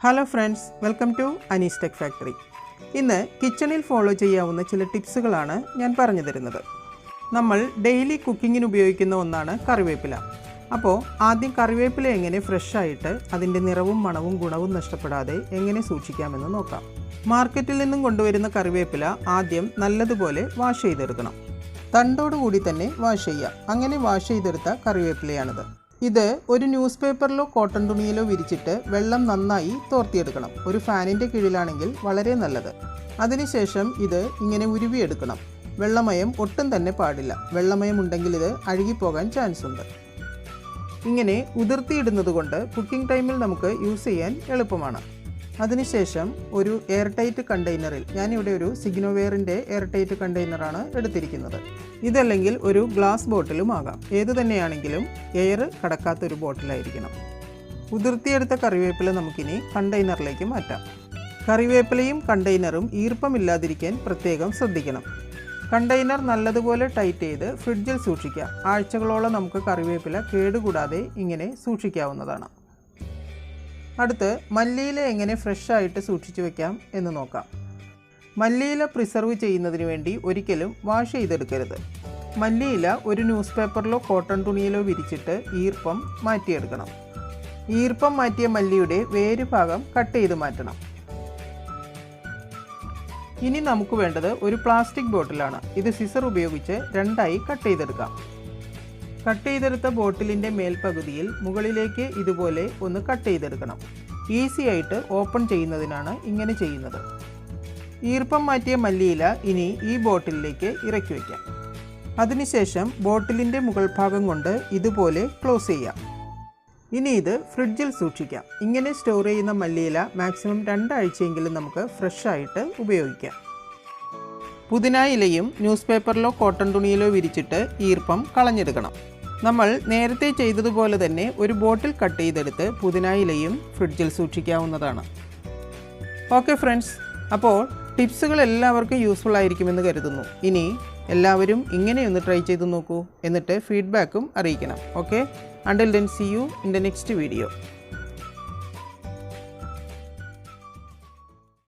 Hello friends, welcome to AnisTechFactory. ഇന്ന് കിച്ചണിൽ follow ചെയ്യാവുന്ന ചില ടിപ്സുകളാണ് ഞാൻ പറഞ്ഞു തരുന്നത്. നമ്മൾ ഡെയിലി കുക്കിങ്ങിന് ഉപയോഗിക്കുന്ന ഒന്നാണ് കറിവേപ്പില. അപ്പോൾ ആദ്യം കറിവേപ്പില എങ്ങനെ ഫ്രഷ് ആയിട്ട് അതിൻ്റെ നിറവും മണവും ഗുണവും നഷ്ടപ്പെടാതെ എങ്ങനെ സൂക്ഷിക്കാമെന്ന് നോക്കാം. മാർക്കറ്റിൽ നിന്നും കൊണ്ടുവരുന്ന കറിവേപ്പില ആദ്യം നല്ലതുപോലെ വാഷ് ചെയ്തെടുക്കണം. തണ്ടോടുകൂടി തന്നെ വാഷ് ചെയ്യാം. അങ്ങനെ വാഷ് ചെയ്തെടുത്ത കറിവേപ്പിലയാണിത്. ഇത് ഒരു ന്യൂസ് പേപ്പറിലോ കോട്ടൺ തുണിയിലോ വിരിച്ചിട്ട് വെള്ളം നന്നായി തോർത്തിയെടുക്കണം. ഒരു ഫാനിൻ്റെ കീഴിലാണെങ്കിൽ വളരെ നല്ലത്. അതിനുശേഷം ഇത് ഇങ്ങനെ ഉരുവിയെടുക്കണം. വെള്ളമയം ഒട്ടും തന്നെ പാടില്ല. വെള്ളമയം ഉണ്ടെങ്കിൽ ഇത് അഴുകിപ്പോകാൻ ചാൻസ് ഉണ്ട്. ഇങ്ങനെ ഉതിർത്തിയിടുന്നത് കൊണ്ട് കുക്കിംഗ് ടൈമിൽ നമുക്ക് യൂസ് ചെയ്യാൻ എളുപ്പമാണ്. അതിനുശേഷം ഒരു എയർ ടൈറ്റ് കണ്ടെയ്നറിൽ, ഞാനിവിടെ ഒരു സിഗ്നോവെയറിൻ്റെ എയർ ടൈറ്റ് കണ്ടെയ്നറാണ് എടുത്തിരിക്കുന്നത്. ഇതല്ലെങ്കിൽ ഒരു ഗ്ലാസ് ബോട്ടിലും ആകാം. ഏതു തന്നെയാണെങ്കിലും എയർ കടക്കാത്തൊരു ബോട്ടിലായിരിക്കണം. ഉതിർത്തിയെടുത്ത കറിവേപ്പില നമുക്കിനി കണ്ടെയ്നറിലേക്ക് മാറ്റാം. കറിവേപ്പിലയും കണ്ടെയ്നറും ഈർപ്പമില്ലാതിരിക്കാൻ പ്രത്യേകം ശ്രദ്ധിക്കണം. കണ്ടെയ്നർ നല്ലതുപോലെ ടൈറ്റ് ചെയ്ത് ഫ്രിഡ്ജിൽ സൂക്ഷിക്കാം. ആഴ്ചകളോളം നമുക്ക് കറിവേപ്പില കേടുകൂടാതെ ഇങ്ങനെ സൂക്ഷിക്കാവുന്നതാണ്. അടുത്ത് മല്ലിയില എങ്ങനെ ഫ്രഷ് ആയിട്ട് സൂക്ഷിച്ചു വെക്കാം എന്ന് നോക്കാം. മല്ലിയില പ്രിസർവ് ചെയ്യുന്നതിന് വേണ്ടി ഒരിക്കലും വാഷ് ചെയ്തെടുക്കരുത്. മല്ലിയില ഒരു ന്യൂസ് പേപ്പറിലോ കോട്ടൺ തുണിയിലോ വിരിച്ചിട്ട് ഈർപ്പം മാറ്റിയെടുക്കണം. ഈർപ്പം മാറ്റിയ മല്ലിയുടെ വേര് ഭാഗം കട്ട് ചെയ്ത് മാറ്റണം. ഇനി നമുക്ക് വേണ്ടത് ഒരു പ്ലാസ്റ്റിക് ബോട്ടിലാണ്. ഇത് സിസർ ഉപയോഗിച്ച് രണ്ടായി കട്ട് ചെയ്തെടുക്കാം. കട്ട് ചെയ്തെടുത്ത ബോട്ടിലിൻ്റെ മേൽപ്പകുതിയിൽ മുകളിലേക്ക് ഇതുപോലെ ഒന്ന് കട്ട് ചെയ്തെടുക്കണം. ഈസി ആയിട്ട് ഓപ്പൺ ചെയ്യുന്നതിനാണ് ഇങ്ങനെ ചെയ്യുന്നത്. ഈർപ്പം മാറ്റിയ മല്ലിയില ഇനി ഈ ബോട്ടിലിലേക്ക് ഇറക്കി വയ്ക്കാം. അതിനുശേഷം ബോട്ടിലിൻ്റെ മുകൾ ഭാഗം കൊണ്ട് ഇതുപോലെ ക്ലോസ് ചെയ്യാം. ഇനി ഇത് ഫ്രിഡ്ജിൽ സൂക്ഷിക്കാം. ഇങ്ങനെ സ്റ്റോർ ചെയ്യുന്ന മല്ലിയില മാക്സിമം 2 ആഴ്ചയെങ്കിലും നമുക്ക് ഫ്രഷ് ആയിട്ട് ഉപയോഗിക്കാം. പുതിന ഇലയും ന്യൂസ് പേപ്പറിലോ കോട്ടൺ തുണിയിലോ വിരിച്ചിട്ട് ഈർപ്പം കളഞ്ഞെടുക്കണം. നമ്മൾ നേരത്തെ ചെയ്തതുപോലെ തന്നെ ഒരു ബോട്ടിൽ കട്ട് ചെയ്തെടുത്ത് പുതിന ഇലയും ഫ്രിഡ്ജിൽ സൂക്ഷിക്കാവുന്നതാണ്. ഓക്കെ ഫ്രണ്ട്സ്, അപ്പോൾ ടിപ്സുകൾ എല്ലാവർക്കും യൂസ്ഫുൾ ആയിരിക്കുമെന്ന് കരുതുന്നു. ഇനി എല്ലാവരും ഇങ്ങനെയൊന്ന് ട്രൈ ചെയ്ത് നോക്കൂ. എന്നിട്ട് ഫീഡ്ബാക്കും അറിയിക്കണം. Okay, until then see you in the next video.